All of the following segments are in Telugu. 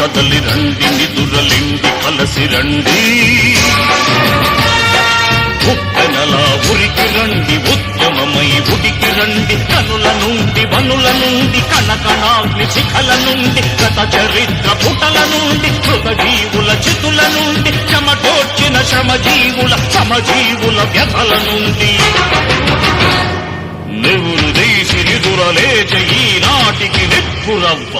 కదలి రండి నిదురలిండి కలసి రండి ఉప్పెనలా ఉరికి రండి ఉద్యమమై ఉడికి రండి కనుల నుండి వనుల నుండి కణకణాగ్ని శిఖల నుండి గత చరిత్ర పుటల నుండి మృతజీవుల చితుల నుండి చెమటోర్చిన శ్రమజీవుల సమజీవుల వ్యథల నుండి నెవురు దేశి నిదురలేచ ఈనాటికి నిప్పురవ్వ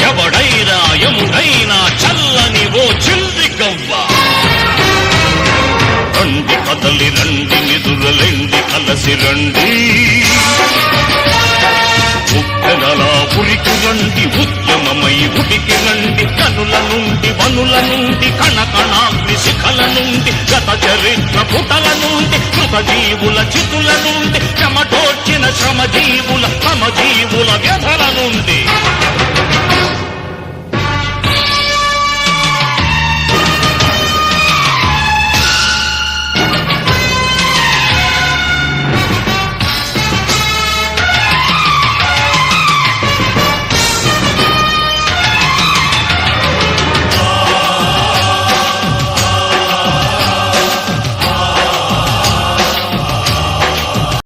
ఎవడైనా ఎముడైనా చల్లని ఓ చిల్లి గవ్వ రండి కదలి రండి నిదురలెండి కలసి రండి ఉప్పెనలా ఉరికి రండి ఉద్యమమై ఉడికి రండి కనుల నుండి వనుల నుండి కణకణాగ్ని శిఖల నుండి గత చరిత్ర పుటల నుండి కృతజీవుల చితుల నుండి చెమటోర్చిన శ్రమజీవుల సమజీవుల